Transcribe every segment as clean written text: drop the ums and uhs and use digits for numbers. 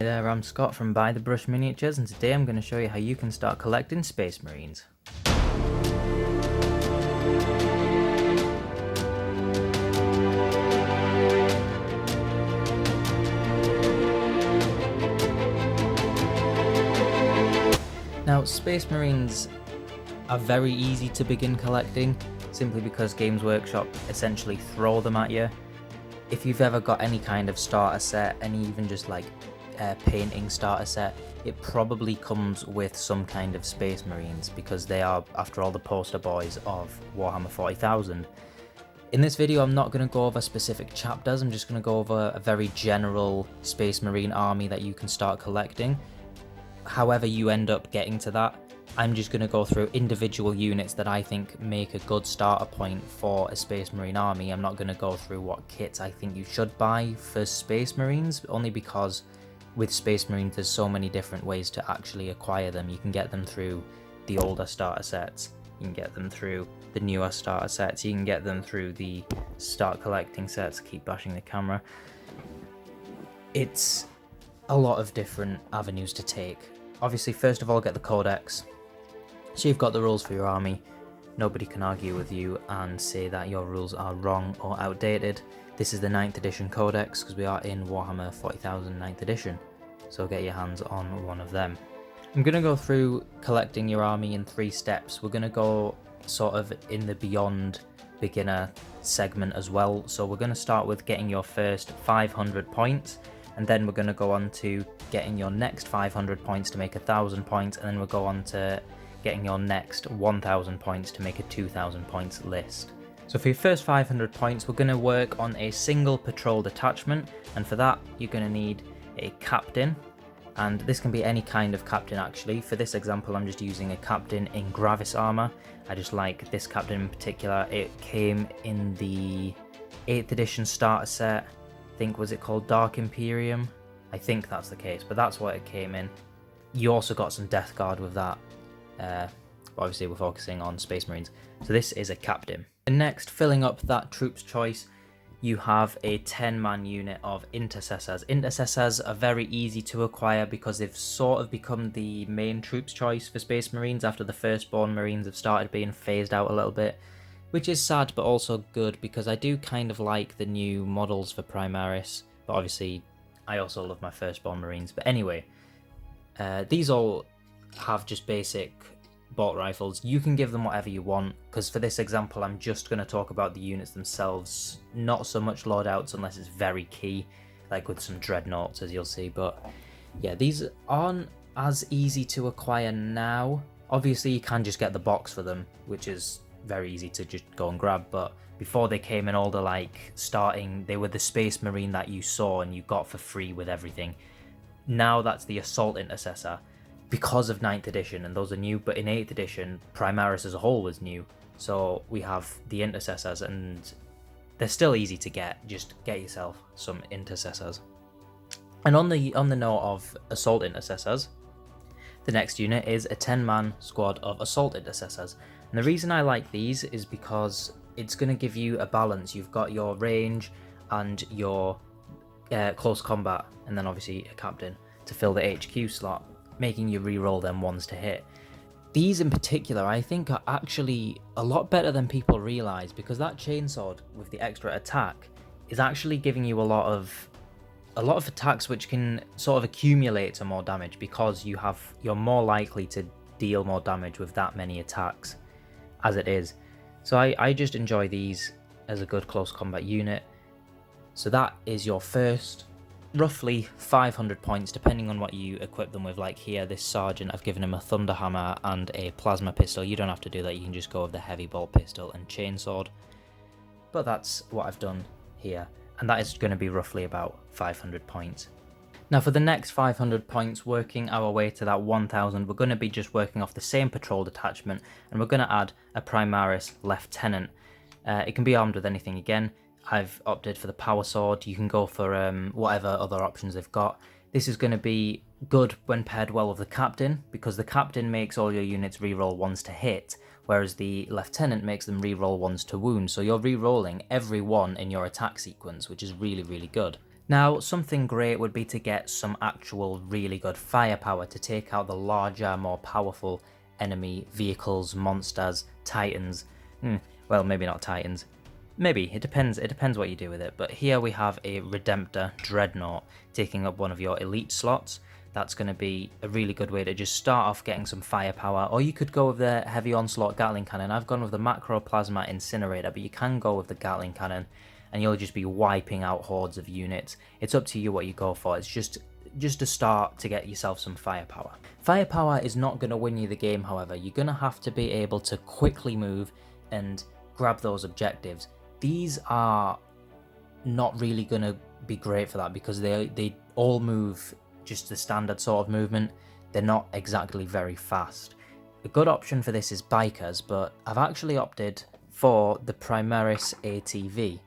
Hey there, I'm Scott from Buy the Brush Miniatures, and today I'm going to show you how you can start collecting Space Marines. Now, Space Marines are very easy to begin collecting, simply because Games Workshop essentially throw them at you. If you've ever got any kind of starter set, and even just like painting starter set, it probably comes with some kind of Space Marines, because they are, after all, the poster boys of Warhammer 40,000. In this video, I'm not going to go over specific chapters, I'm just going to go over a very general Space Marine army that you can start collecting. However you end up getting to that, I'm just going to go through individual units that I think make a good starter point for a Space Marine army. I'm not going to go through what kits I think you should buy for Space Marines, only because with Space Marines there's so many different ways to actually acquire them. You can get them through the older starter sets, you can get them through the newer starter sets, you can get them through the start collecting sets. Keep bashing the camera. It's a lot of different avenues to take. Obviously, first of all, get the Codex. So you've got the rules for your army. Nobody can argue with you and say that your rules are wrong or outdated. This is the 9th edition Codex, because we are in Warhammer 40,000 9th edition. So get your hands on one of them. I'm going to go through collecting your army in 3 steps. We're going to go sort of in the beyond beginner segment as well. So we're going to start with getting your first 500 points. And then we're going to go on to getting your next 500 points to make 1,000 points. And then we'll go on to getting your next 1,000 points to make a 2,000 points list. So for your first 500 points, we're going to work on a single patrol detachment. And for that, you're going to need a captain. And this can be any kind of captain actually. For this example, I'm just using a captain in Gravis armor. I just like this captain in particular. It came in the 8th edition starter set. I think, was it called Dark Imperium? I think that's the case, but that's what it came in. You also got some Death Guard with that. Obviously we're focusing on Space Marines. So this is a captain. And next, filling up that troops choice, you have a 10-man unit of intercessors. Intercessors are very easy to acquire because they've sort of become the main troops choice for Space Marines after the Firstborn Marines have started being phased out a little bit. Which is sad, but also good, because I do kind of like the new models for Primaris. But obviously, I also love my Firstborn Marines. But anyway, these all have just basic bolt rifles. You can give them whatever you want, because for this example, I'm just going to talk about the units themselves. Not so much loadouts unless it's very key, like with some Dreadnoughts, as you'll see. But yeah, these aren't as easy to acquire now. Obviously, you can just get the box for them, which is very easy to just go and grab, but before they came in all the like starting, they were the Space Marine that you saw and you got for free with everything. Now that's the Assault Intercessor because of 9th edition, and those are new, but in 8th edition Primaris as a whole was new. So we have the Intercessors, and they're still easy to get. Just get yourself some Intercessors. And on the note of Assault Intercessors, the next unit is a 10-man squad of Assault Intercessors. And the reason I like these is because it's going to give you a balance. You've got your range and your close combat, and then obviously a captain to fill the HQ slot, making you reroll them ones to hit. These in particular I think are actually a lot better than people realise, because that chainsword with the extra attack is actually giving you a lot of attacks which can sort of accumulate to more damage, because you're more likely to deal more damage with that many attacks as it is. So I just enjoy these as a good close combat unit. So that is your first roughly 500 points, depending on what you equip them with. Like here, this sergeant, I've given him a thunder hammer and a plasma pistol. You don't have to do that, you can just go with the heavy bolt pistol and chainsword. But that's what I've done here, and that is going to be roughly about 500 points. Now for the next 500 points, working our way to that 1000, we're going to be just working off the same patrol detachment, and we're going to add a Primaris Lieutenant. It can be armed with anything again. I've opted for the power sword. You can go for whatever other options they've got. This is going to be good when paired well with the captain, because the captain makes all your units reroll ones to hit, whereas the lieutenant makes them reroll ones to wound. So you're rerolling every one in your attack sequence, which is really, really good. Now, something great would be to get some actual really good firepower to take out the larger, more powerful enemy vehicles, monsters, titans. Well, maybe not titans. Maybe, it depends what you do with it. But here we have a Redemptor Dreadnought taking up one of your elite slots. That's going to be a really good way to just start off getting some firepower. Or you could go with the Heavy Onslaught Gatling Cannon. I've gone with the Macro Plasma Incinerator, but you can go with the Gatling Cannon and you'll just be wiping out hordes of units. It's up to you what you go for. It's just a start to get yourself some firepower. Firepower is not going to win you the game, however. You're going to have to be able to quickly move and grab those objectives. These are not really going to be great for that because they all move just the standard sort of movement. They're not exactly very fast. A good option for this is bikers, but I've actually opted for the Primaris ATV.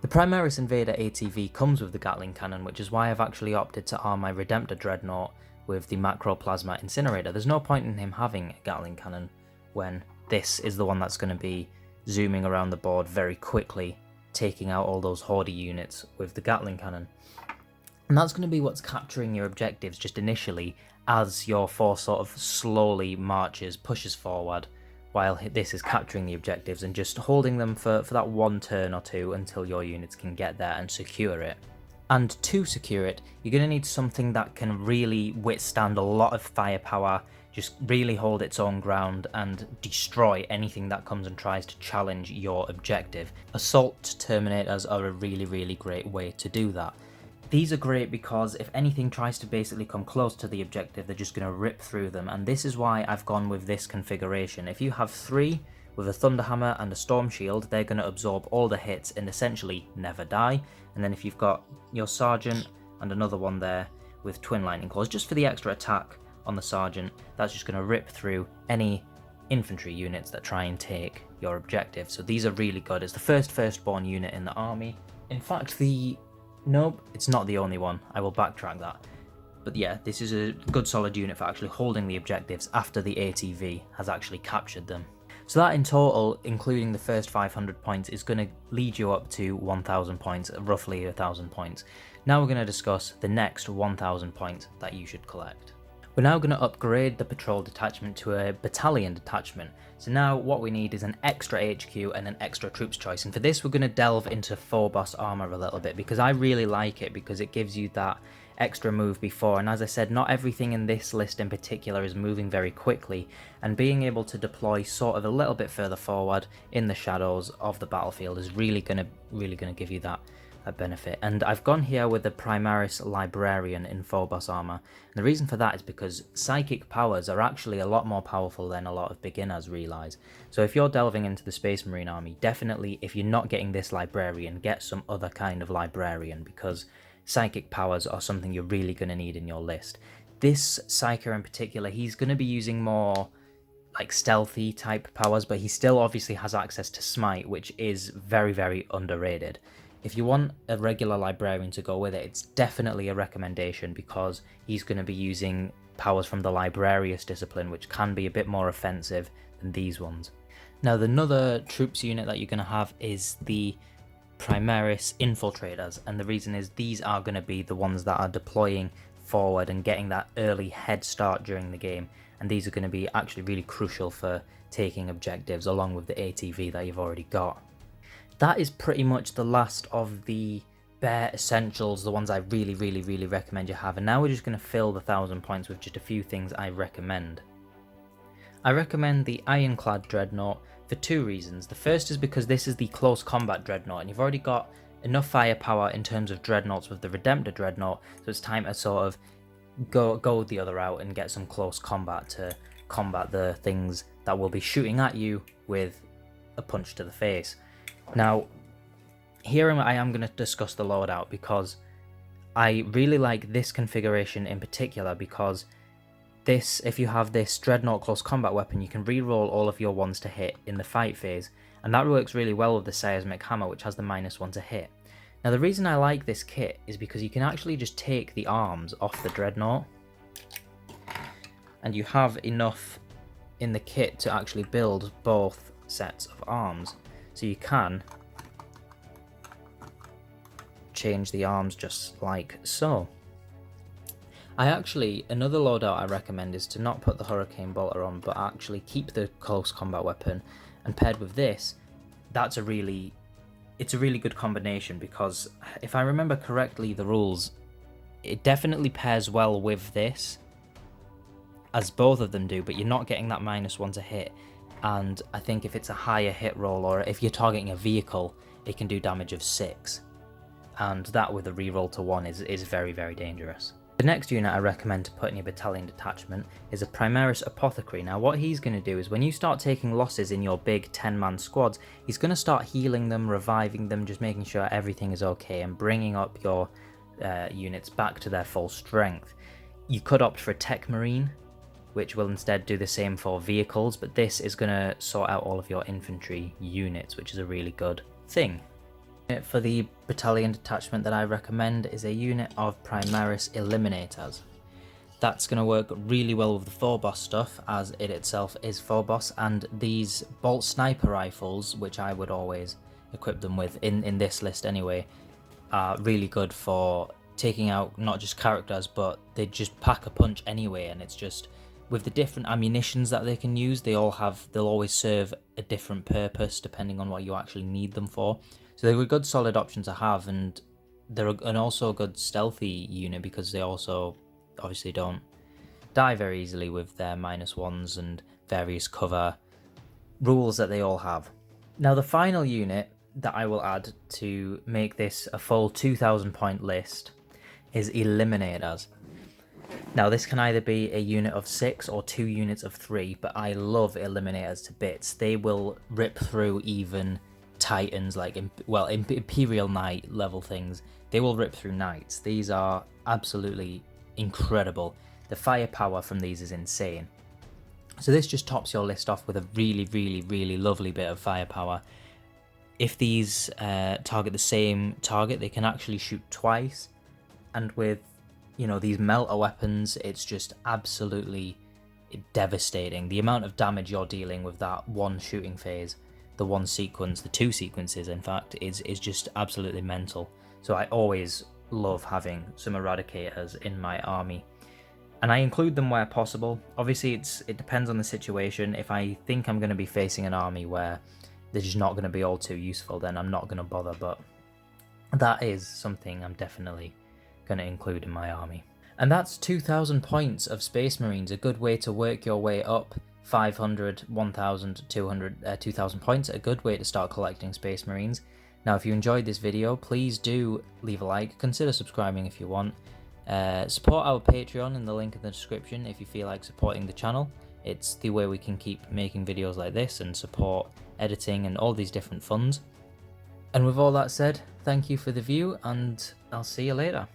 The Primaris Invader ATV comes with the Gatling Cannon, which is why I've actually opted to arm my Redemptor Dreadnought with the Macro Plasma Incinerator. There's no point in him having a Gatling Cannon when this is the one that's going to be zooming around the board very quickly, taking out all those Horde units with the Gatling Cannon. And that's going to be what's capturing your objectives just initially as your force sort of slowly pushes forward, while this is capturing the objectives and just holding them for that one turn or two until your units can get there and secure it. And to secure it, you're going to need something that can really withstand a lot of firepower, just really hold its own ground and destroy anything that comes and tries to challenge your objective. Assault Terminators are a really great way to do that. These are great because if anything tries to basically come close to the objective, they're just going to rip through them, and this is why I've gone with this configuration. If you have 3 with a Thunderhammer and a Storm Shield, they're going to absorb all the hits and essentially never die. And then if you've got your Sergeant and another one there with Twin Lightning Claws, just for the extra attack on the Sergeant, that's just going to rip through any infantry units that try and take your objective. So these are really good. It's the firstborn unit in the army. In fact, nope, it's not the only one. I will backtrack that. But yeah, this is a good solid unit for actually holding the objectives after the ATV has actually captured them. So that in total, including the first 500 points, is going to lead you up to 1000 points, roughly 1000 points. Now we're going to discuss the next 1000 points that you should collect. We're now going to upgrade the patrol detachment to a battalion detachment. So now what we need is an extra HQ and an extra troops choice, and for this we're going to delve into Phobos armor a little bit because I really like it because it gives you that extra move before, and as I said, not everything in this list in particular is moving very quickly, and being able to deploy sort of a little bit further forward in the shadows of the battlefield is really going to give you that benefit. And I've gone here with the Primaris Librarian in Phobos armor, and the reason for that is because psychic powers are actually a lot more powerful than a lot of beginners realize. So if you're delving into the Space Marine army, definitely if you're not getting this Librarian, get some other kind of Librarian, because psychic powers are something you're really going to need in your list. This Psyker in particular, he's going to be using more like stealthy type powers, but he still obviously has access to Smite, which is very underrated. If you want a regular Librarian to go with it, it's definitely a recommendation because he's going to be using powers from the Librarius discipline, which can be a bit more offensive than these ones. Now, another troops unit that you're going to have is the Primaris Infiltrators, and the reason is these are going to be the ones that are deploying forward and getting that early head start during the game, and these are going to be actually really crucial for taking objectives along with the ATV that you've already got. That is pretty much the last of the bare essentials, the ones I really recommend you have, and now we're just going to fill the 1000 points with just a few things I recommend. I recommend the Ironclad Dreadnought for 2 reasons. The first is because this is the close combat Dreadnought, and you've already got enough firepower in terms of Dreadnoughts with the Redemptor Dreadnought, so it's time to sort of go the other route and get some close combat to combat the things that will be shooting at you with a punch to the face. Now, here I am going to discuss the loadout because I really like this configuration in particular because this, if you have this Dreadnought close combat weapon, you can reroll all of your ones to hit in the fight phase, and that works really well with the Seismic Hammer, which has the -1 to hit. Now, the reason I like this kit is because you can actually just take the arms off the Dreadnought, and you have enough in the kit to actually build both sets of arms. So you can change the arms just like so. Another loadout I recommend is to not put the Hurricane Bolter on, but actually keep the close combat weapon, and paired with this, it's a really good combination, because if I remember correctly the rules, it definitely pairs well with this, as both of them do, but you're not getting that -1 to hit, and I think if it's a higher hit roll, or if you're targeting a vehicle, it can do damage of 6, and that with a reroll to 1 is very, very dangerous. The next unit I recommend to put in your battalion detachment is a Primaris Apothecary. Now what he's going to do is when you start taking losses in your big 10-man squads, he's going to start healing them, reviving them, just making sure everything is okay and bringing up your units back to their full strength. You could opt for a Tech Marine, which will instead do the same for vehicles, but this is going to sort out all of your infantry units, which is a really good thing. For the battalion detachment that I recommend is a unit of Primaris Eliminators. That's going to work really well with the Phobos stuff, as it itself is Phobos, and these bolt sniper rifles, which I would always equip them with in this list anyway, are really good for taking out not just characters, but they just pack a punch anyway, and it's just, with the different ammunitions that they can use, they'll always serve a different purpose depending on what you actually need them for. So they're a good solid option to have, and they're also a good stealthy unit because they also obviously don't die very easily with their -1s and various cover rules that they all have. Now the final unit that I will add to make this a full 2000 point list is Eliminators. Now this can either be a unit of 6 or 2 units of 3, but I love Eliminators to bits. They will rip through even Titans, like Imperial Knight level things. They will rip through Knights. These are absolutely incredible. The firepower from these is insane. So this just tops your list off with a really lovely bit of firepower. If these target the same target, they can actually shoot twice, and with these melter weapons, it's just absolutely devastating. The amount of damage you're dealing with that one shooting phase, the one sequence, the 2 sequences in fact, is just absolutely mental. So I always love having some Eradicators in my army, and I include them where possible. Obviously it depends on the situation. If I think I'm going to be facing an army where they're just not going to be all too useful, then I'm not going to bother, but that is something I'm definitely going to include in my army. And that's 2000 points of Space Marines, a good way to work your way up. 500, 1000, 200, 2000 points, a good way to start collecting Space Marines. Now if you enjoyed this video, please do leave a like, consider subscribing if you want. Support our Patreon in the link in the description if you feel like supporting the channel. It's the way we can keep making videos like this and support editing and all these different funds. And with all that said, thank you for the view, and I'll see you later.